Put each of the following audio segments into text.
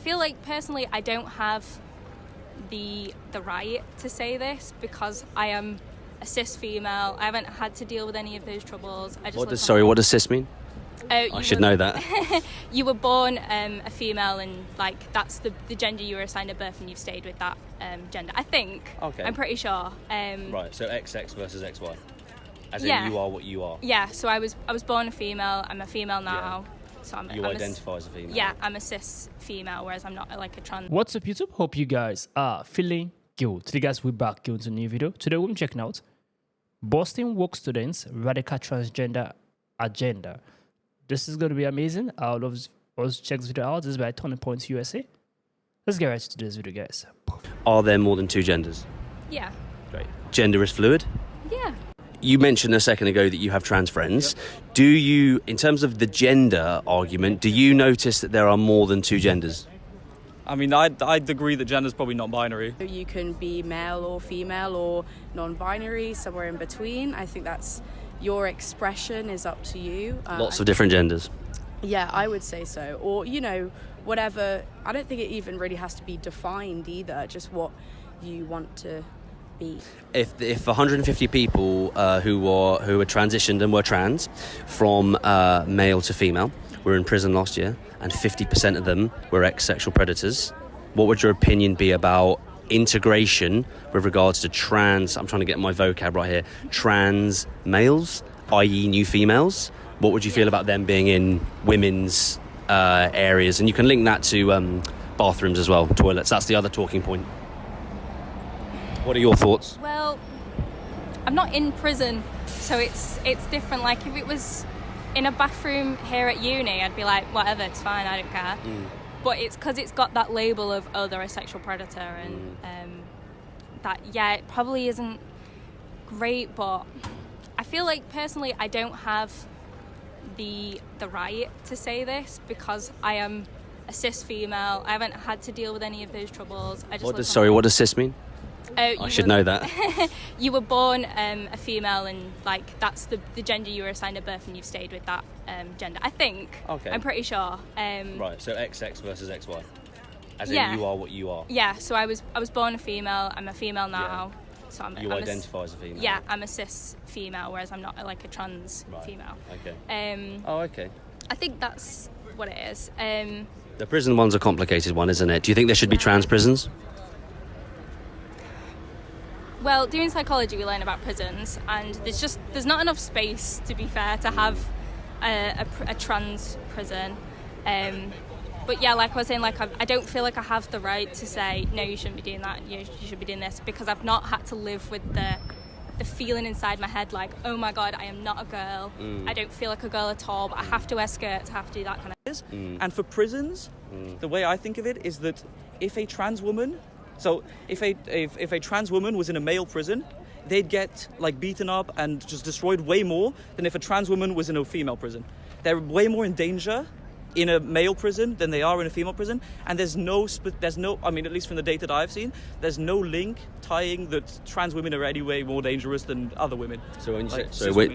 feel like personally I don't have the right to say this because I am a cis female. I haven't had to deal with any of those troubles. What does cis mean? I should know that. You were born a female, and like that's the gender you were assigned at birth, and you've stayed with that gender. I think. Okay. I'm pretty sure. Right. So XX versus XY. As in you are what you are. Yeah. So I was born a female. I'm a female now. Yeah. So I'm identify as a female. Yeah, I'm a cis female, whereas I'm not like a trans. What's up, YouTube? Hope you guys are feeling good. Today, guys, we're back with a new video. Today, we're checking out Boston Work Students Radical Transgender Agenda. This is going to be amazing. I would love us to check this video out. This is by Turning Points USA. Let's get right to this video, guys. Are there more than two genders? Yeah. Great. Gender is fluid? Yeah. You mentioned a second ago that you have trans friends. Yep. Do you, in terms of the gender argument, do you notice that there are more than two genders? I mean, I'd agree that gender's probably non-binary. You can be male or female or non-binary, somewhere in between. I think that's your expression is up to you. Lots of different genders. Yeah, I would say so. Or, you know, whatever. I don't think it even really has to be defined either, just what you want to be. If 150 people who were transitioned and were trans from male to female were in prison last year, and 50% of them were ex-sexual predators, what would your opinion be about integration with regards to trans, I'm trying to get my vocab right here, trans males, i.e. new females? What would you feel about them being in women's areas? And you can link that to bathrooms as well, toilets. That's the other talking point. What are your thoughts? Well, I'm not in prison, so it's different. Like if it was in a bathroom here at uni, I'd be like, whatever, it's fine, I don't care. But it's because it's got that label of, oh, they're a sexual predator, and that, yeah, it probably isn't great, but I feel like personally I don't have the right to say this because I am a cis female. I haven't had to deal with any of those troubles. What does cis mean? I should know that. You were born a female, and like that's the gender you were assigned at birth, and you've stayed with that gender. I think. Okay. I'm pretty sure. Right. So XX versus XY. As in you are what you are. Yeah. So I was born a female. I'm a female now. Yeah. So I'm identify as a female. Yeah. I'm a cis female, whereas I'm not like a trans female. Okay. Okay. I think that's what it is. The prison one's a complicated one, isn't it? Do you think there should be trans prisons? Well, doing psychology, we learn about prisons, and there's not enough space, to be fair, to have a trans prison. But yeah, like I was saying, like I don't feel like I have the right to say no, you shouldn't be doing that. You should be doing this, because I've not had to live with the feeling inside my head like, oh my god, I am not a girl. I don't feel like a girl at all, but I have to wear skirts. I have to do that kind of. And for prisons, the way I think of it is that if a trans woman. So if a trans woman was in a male prison, they'd get like beaten up and just destroyed way more than if a trans woman was in a female prison. They're way more in danger in a male prison than they are in a female prison, and there's no, I mean, at least from the data that I've seen, there's no link tying that trans women are any way more dangerous than other women. So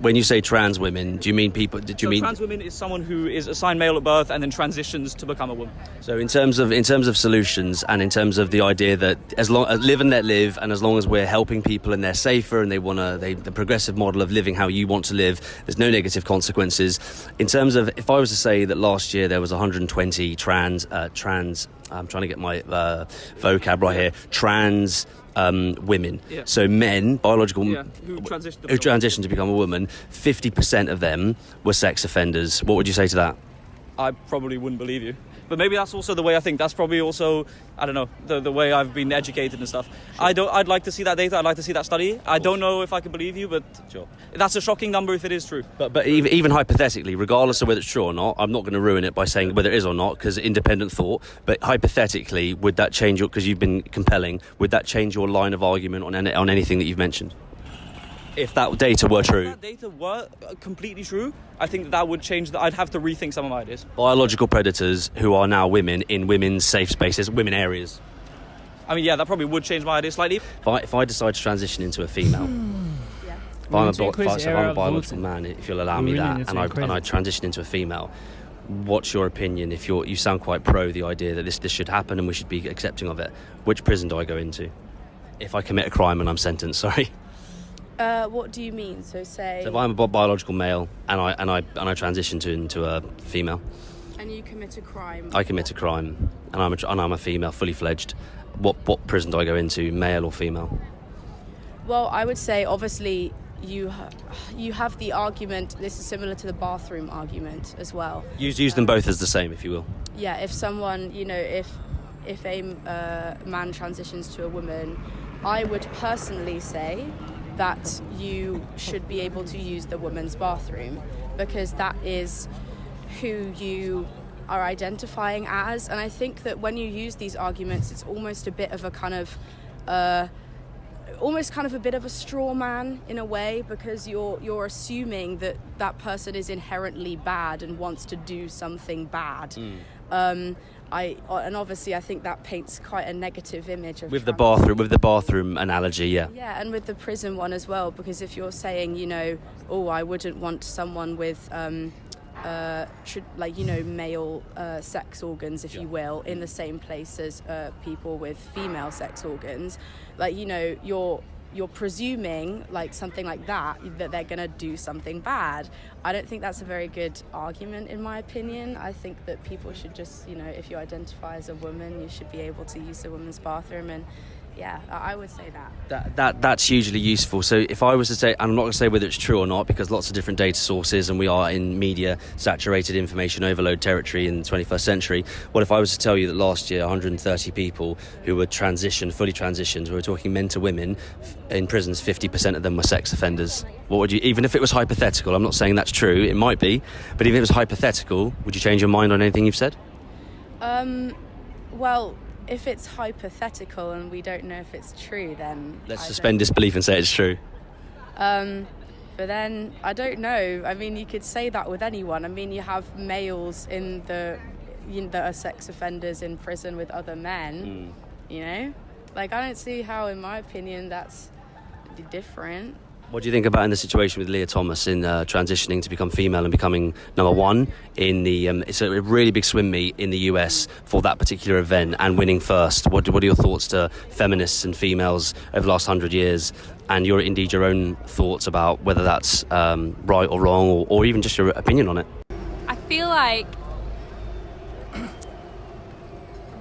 when you say trans women, do you mean people? Trans women is someone who is assigned male at birth and then transitions to become a woman. So in terms of solutions, and in terms of the idea that as long as live and let live, and as long as we're helping people and they're safer and the progressive model of living how you want to live, there's no negative consequences. In terms of, if I was to say that last year there was 120 trans, I'm trying to get my vocab right here, trans women. Yeah. So men, biological, who transitioned to become a woman, 50% of them were sex offenders. What would you say to that? I probably wouldn't believe you. But maybe that's also the way I think. That's probably also, I don't know, the way I've been educated and stuff. Sure. I'd like to see that data. I'd like to see that study. I don't know if I can believe you, but sure. That's a shocking number if it is true. But even hypothetically, regardless of whether it's true or not, I'm not going to ruin it by saying whether it is or not, because independent thought. But hypothetically, would that change your, because you've been compelling, would that change your line of argument on anything that you've mentioned? If that data were true. If that data were completely true, I think that would change. I'd have to rethink some of my ideas. Biological predators who are now women in women's safe spaces, women areas. I mean, yeah, that probably would change my idea slightly. If I decide to transition into a female, if I'm a biological man, if you'll allow me that, and I transition into a female, what's your opinion? If you sound quite pro the idea that this should happen and we should be accepting of it, which prison do I go into if I commit a crime and I'm sentenced? Sorry. What do you mean? So say. So if I'm a biological male and I transition into a female. And you commit a crime. I commit a crime and I'm a female, fully fledged. What prison do I go into, male or female? Well, I would say obviously you have the argument. This is similar to the bathroom argument as well. Use them both as the same, if you will. Yeah, if someone, if a man transitions to a woman, I would personally say that you should be able to use the woman's bathroom, because that is who you are identifying as. And I think that when you use these arguments, it's almost a bit of a kind of a bit of a straw man in a way, because you're assuming that that person is inherently bad and wants to do something bad. And obviously I think that paints quite a negative image of the bathroom analogy, yeah. Yeah, and with the prison one as well, because if you're saying, I wouldn't want someone with male sex organs, if you will, in the same place as people with female sex organs, you're presuming something like that they're going to do something bad. I don't think that's a very good argument, in my opinion. I think that people should just, if you identify as a woman, you should be able to use the women's bathroom. And yeah, I would say that's hugely useful. So if I was to say, I'm not going to say whether it's true or not, because lots of different data sources and we are in media saturated information overload territory in the 21st century. What if I was to tell you that last year 130 people who were fully transitioned, we were talking men to women, in prisons 50% of them were sex offenders? What would you, even if it was hypothetical, I'm not saying that's true, it might be, but even if it was hypothetical, would you change your mind on anything you've said? Well, if it's hypothetical and we don't know if it's true, then let's suspend disbelief and say it's true. But then I don't know. I mean, you could say that with anyone. I mean, you have males that are sex offenders in prison with other men. I don't see how, in my opinion, that's different. What do you think about in the situation with Leah Thomas in transitioning to become female and becoming number one in the... it's a really big swim meet in the US for that particular event and winning first. What are your thoughts to feminists and females over the last 100 years, and your own thoughts about whether that's right or wrong, or even just your opinion on it? I feel like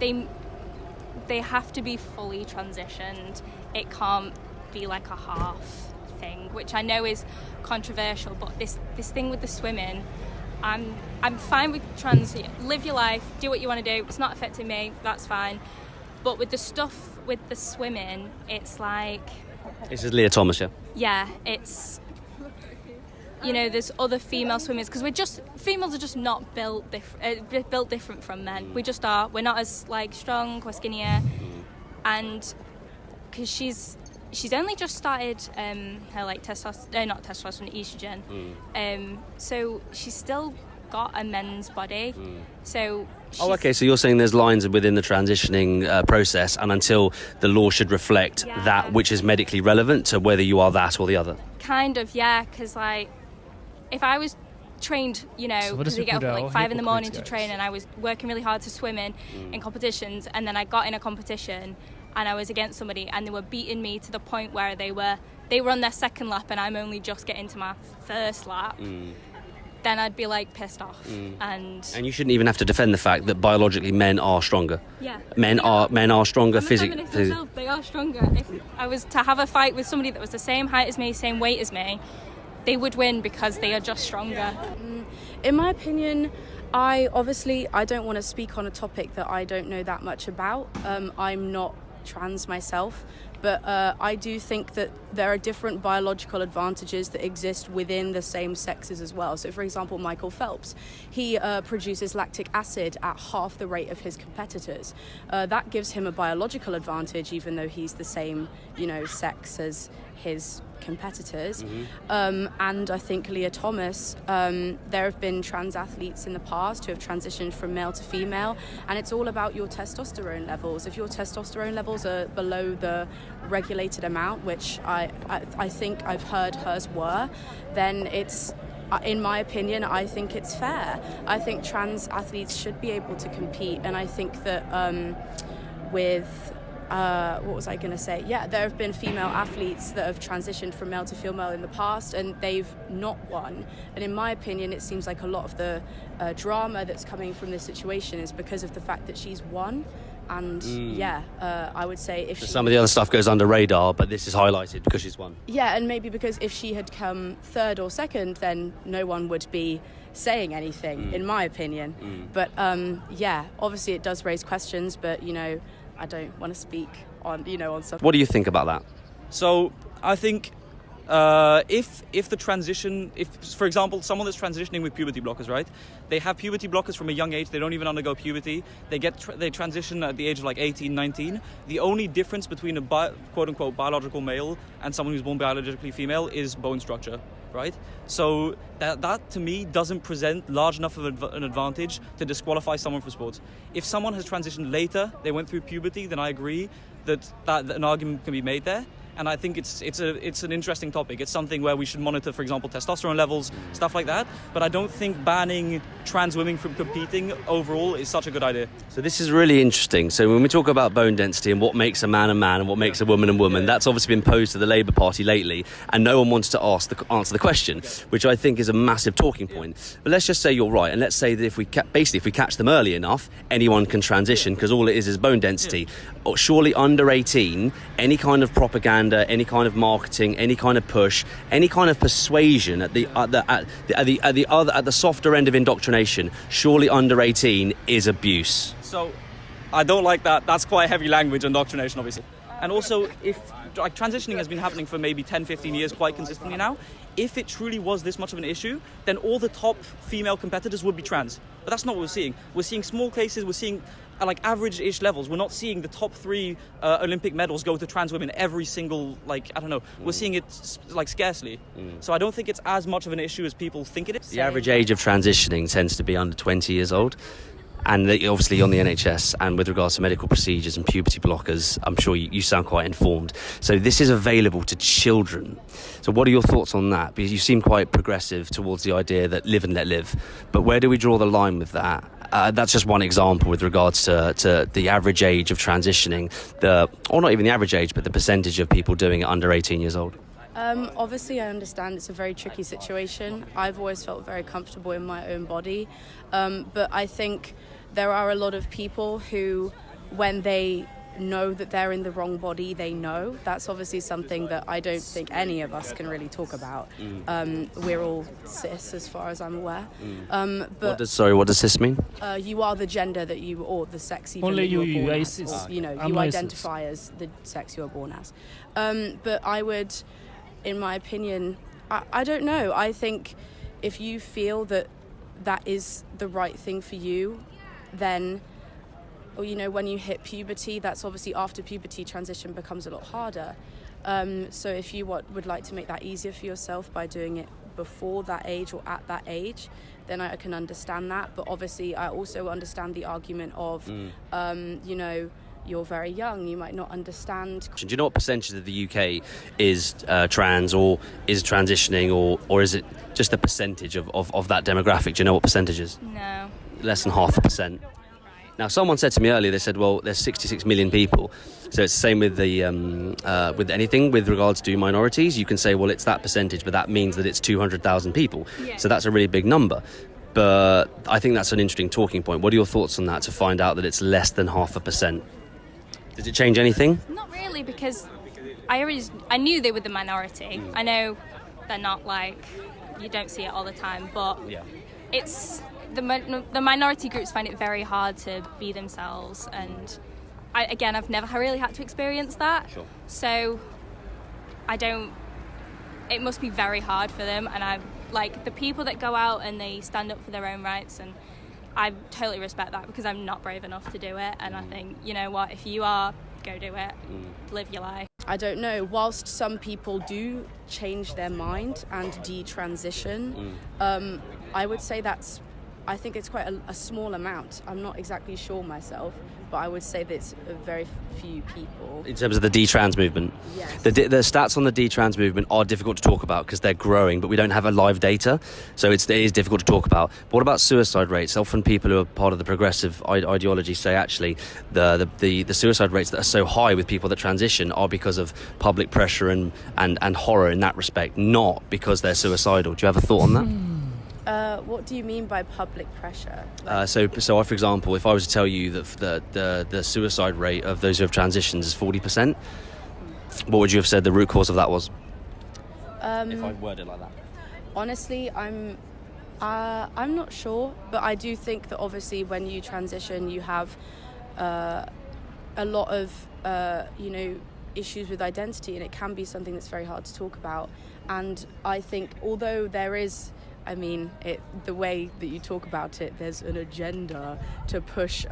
they have to be fully transitioned. It can't be like a half thing, which I know is controversial, but this thing with the swimming, I'm fine with trans. Live your life, do what you want to do. It's not affecting me, that's fine. But with the stuff with the swimming, it's like... This is Leah Thomas, yeah? Yeah, it's... there's other female swimmers, because females are just not built different from men. We just are. We're not as strong, we're skinnier, and because she's only just started her estrogen, so she's still got a men's body. So okay, so you're saying there's lines within the transitioning process, and until the law should reflect that which is medically relevant to whether you are that or the other. Kind of, yeah, because if I was trained, because we get up at 5 a.m. to train, and I was working really hard to swim in competitions, and then I got in a competition and I was against somebody and they were beating me to the point where they were on their second lap and I'm only just getting to my first lap, then I'd be pissed off. And you shouldn't even have to defend the fact that biologically men are stronger. Yeah. Men are stronger physically. They are stronger. If I was to have a fight with somebody that was the same height as me, same weight as me, they would win because they are just stronger. In my opinion, I don't want to speak on a topic that I don't know that much about. I'm not trans myself, but I do think that there are different biological advantages that exist within the same sexes as well. So for example, Michael Phelps, he produces lactic acid at half the rate of his competitors. That gives him a biological advantage, even though he's the same sex as his competitors. And I think Leah Thomas, there have been trans athletes in the past who have transitioned from male to female, and it's all about your testosterone levels. If your testosterone levels are below the regulated amount, which I think I've heard hers were, then it's in my opinion, I think it's fair. I think trans athletes should be able to compete, and I think that what was I going to say? Yeah, there have been female athletes that have transitioned from male to female in the past, and they've not won. And in my opinion, it seems like a lot of the drama that's coming from this situation is because of the fact that she's won. And I would say if some of the other stuff goes under radar, but this is highlighted because she's won. Yeah, and maybe because if she had come third or second, then no one would be saying anything, in my opinion. But obviously it does raise questions, but I don't want to speak on stuff. What do you think about that? So I think if the transition, if for example someone that's transitioning with puberty blockers, right? They have puberty blockers from a young age. They don't even undergo puberty. They transition at the age of like 18, 19. The only difference between a quote unquote biological male and someone who's born biologically female is bone structure, right? So that to me doesn't present large enough of an advantage to disqualify someone from sports. If someone has transitioned later, they went through puberty, then I agree that an argument can be made there. And I think it's an interesting topic. It's something where we should monitor, for example, testosterone levels, stuff like that. But I don't think banning trans women from competing overall is such a good idea. So this is really interesting. So when we talk about bone density and what makes a man and what makes a woman a woman, that's obviously been posed to the Labour Party lately, and no one wants to answer the question, which I think is a massive talking point. But let's just say you're right, and let's say that if we catch them early enough, anyone can transition because all it is bone density. Or surely under 18, any kind of propaganda, any kind of marketing, any kind of push, any kind of persuasion at the softer end of indoctrination, surely under 18 is abuse. So I don't like that. That's quite heavy language, indoctrination, obviously. And also, if transitioning has been happening for maybe 10, 15 years quite consistently now, if it truly was this much of an issue, then all the top female competitors would be trans. But that's not what we're seeing. We're seeing small cases, we're seeing like average-ish levels. We're not seeing the top 3 Olympic medals go to trans women every single, we're seeing it scarcely. So I don't think it's as much of an issue as people think it is. The average age of transitioning tends to be under 20 years old. And obviously on the NHS and with regards to medical procedures and puberty blockers, I'm sure you sound quite informed. So this is available to children. So what are your thoughts on that? Because you seem quite progressive towards the idea that live and let live. But where do we draw the line with that? That's just one example with regards to the average age of transitioning, or not even the average age, but the percentage of people doing it under 18 years old. Obviously, I understand it's a very tricky situation. I've always felt very comfortable in my own body. But I think there are a lot of people who, when they know that they're in the wrong body, they know. That's obviously something that I don't think any of us can really talk about. We're all cis as far as I'm aware. But what does cis mean? You are the gender that you, or the sex even Only that you you were born are as. cis. You identify as the sex you are born as. But I would, in my opinion, I don't know. I think if you feel that is the right thing for you, then, or when you hit puberty, that's obviously after puberty, transition becomes a lot harder. So if you would like to make that easier for yourself by doing it before that age or at that age, then I can understand that. But obviously I also understand the argument of, you're very young, you might not understand. Do you know what percentage of the UK is trans or is transitioning, or is it just a percentage of that demographic? Do you know what percentage is? No. Less than 0.5%. Now, someone said to me earlier, they said, well, there's 66 million people. So it's the same with with anything with regards to minorities. You can say, well, it's that percentage, but that means that it's 200,000 people. Yeah. So that's a really big number. But I think that's an interesting talking point. What are your thoughts on that, to find out that it's less than 0.5%? Does it change anything? Not really, because I knew they were the minority. I know they're not you don't see it all the time, but it's the minority groups find it very hard to be themselves, and I've never really had to experience that. Sure. So it must be very hard for them, and I the people that go out and they stand up for their own rights, and I totally respect that, because I'm not brave enough to do it, and I think, you know what, if you are, go do it, live your life. I don't know, whilst some people do change their mind and detransition, I would say I think it's quite a small amount. I'm not exactly sure myself, but I would say that it's a very few people. In terms of the detrans movement, Yes. the stats on the detrans movement are difficult to talk about because they're growing, but we don't have a live data, so it is difficult to talk about. But what about suicide rates? Often people who are part of the progressive ideology say actually the suicide rates that are so high with people that transition are because of public pressure and horror in that respect, not because they're suicidal. Do you have a thought on that? What do you mean by public pressure? So, for example, if I was to tell you that the suicide rate of those who have transitioned is 40%, what would you have said the root cause of that was? If I worded it like that. Honestly, I'm not sure, but I do think that obviously when you transition, you have a lot of issues with identity, and it can be something that's very hard to talk about. And I think although there is, the way that you talk about it, there's an agenda to push,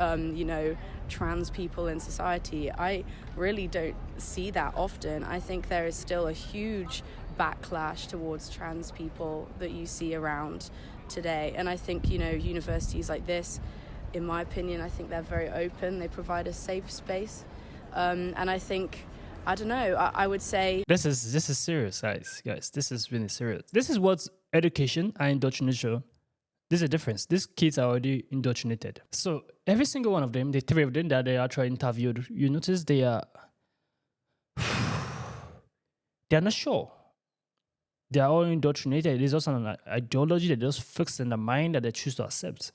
trans people in society. I really don't see that often. I think there is still a huge backlash towards trans people that you see around today. And I think, universities like this, in my opinion, I think they're very open. They provide a safe space. And I think, I don't know, I would say... This is serious, guys. This is really serious. This is what education and indoctrination, there's a difference. These kids are already indoctrinated. So every single one of them, the three of them that they are trying interviewed, you notice they are not sure. They are all indoctrinated. There's also an ideology that just fixed in the mind that they choose to accept.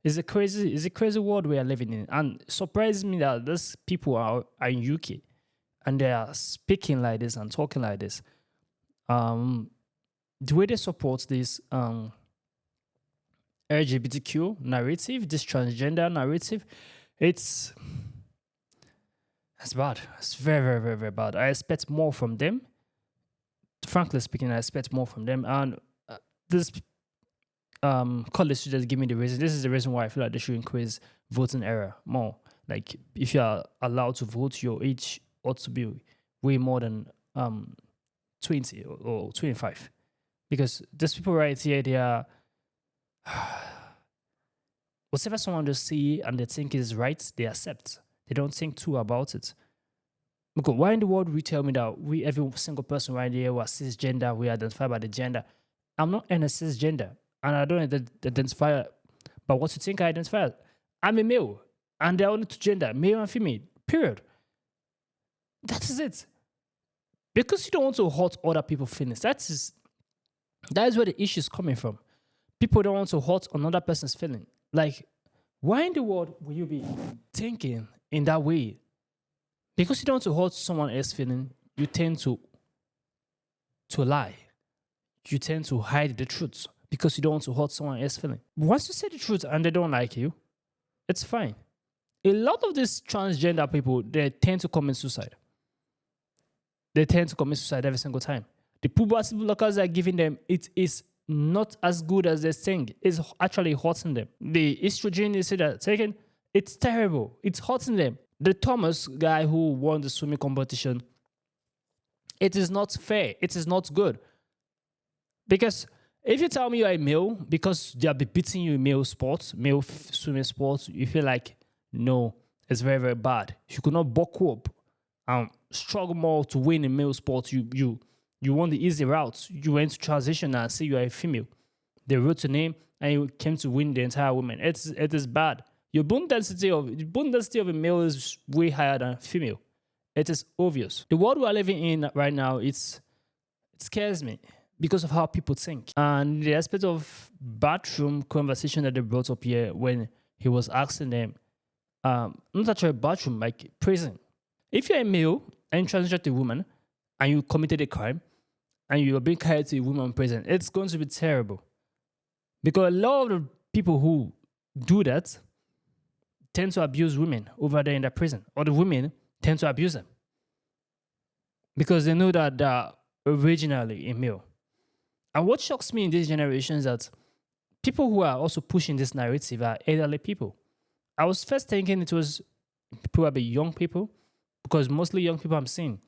It's a crazy world we are living in. And it surprises me that these people are in UK and they are speaking like this and talking like this. The way they support this LGBTQ narrative, this transgender narrative, it's bad. It's very, very, very, very bad. I expect more from them. Frankly speaking, I expect more from them. And this college should just give me the reason. This is the reason why I feel like they should increase voting era more. Like, if you are allowed to vote, your age ought to be way more than 20 or 25. Because these people right here, they are... whatever someone just see and they think is right, they accept. They don't think too about it. Because why in the world we tell me that every single person right here who are cisgender, we identify by the gender? I'm not in a cisgender, and I don't identify by what you think I identify as. I'm a male, and there are only two gender, male and female, period. That is it. Because you don't want to hurt other people's feelings. That is where the issue is coming from. People don't want to hurt another person's feeling. Like, why in the world will you be thinking in that way? Because you don't want to hurt someone else's feeling, you tend to lie. You tend to hide the truth because you don't want to hurt someone else's feeling. Once you say the truth and they don't like you, it's fine. A lot of these transgender people, they tend to commit suicide. They tend to commit suicide every single time. The puberty blockers they're giving them, it is not as good as they think. It's actually hurting them. The estrogen they're taking, it's terrible. It's hurting them. The Thomas guy who won the swimming competition, it is not fair. It is not good. Because if you tell me you're a male, because they'll be beating you in male sports, male swimming sports, you feel like, no, it's very, very bad. You could not buckle up and struggle more to win in male sports. You want the easy route. You went to transition and say you are a female. They wrote your name and you came to win the entire woman. It is bad. Your bone density of a male is way higher than female. It is obvious. The world we are living in right now, it scares me because of how people think. And the aspect of bathroom conversation that they brought up here when he was asking them, not actually bathroom, like prison. If you're a male and you transition to a woman and you committed a crime and you are being carried to a woman prison, it's going to be terrible. Because a lot of the people who do that tend to abuse women over there in the prison, or the women tend to abuse them because they know that they're originally a male. And what shocks me in this generation is that people who are also pushing this narrative are elderly people. I was first thinking it was probably young people, because mostly young people I'm seeing.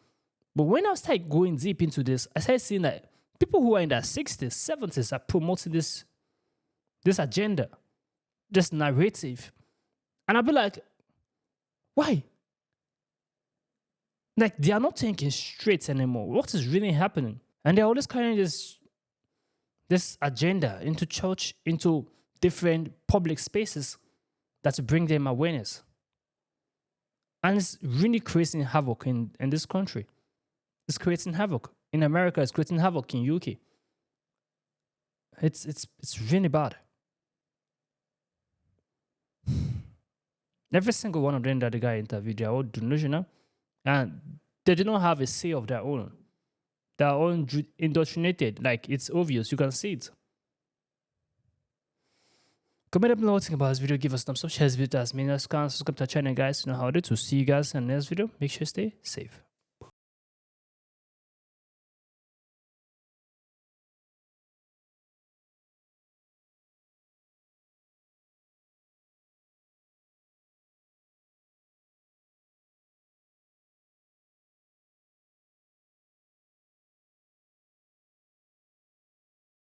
But when I started going deep into this, I started seeing that people who are in their 60s, 70s are promoting this agenda, this narrative. And I'll be like, Why? Like, they are not thinking straight anymore. What is really happening? And they're always carrying this agenda into church, into different public spaces that bring them awareness. And it's really creating havoc in this country. It's creating havoc. In America, it's creating havoc in UK. It's really bad. Every single one of them that the guy interviewed, they are all delusional. And they do not have a say of their own. They are all indoctrinated. Like, it's obvious. You can see it. Comment down below what you think about this video. Give us a thumbs up. Share this video as many as you can. Subscribe to our channel, guys. You know how to do. So see you guys in the next video. Make sure you stay safe.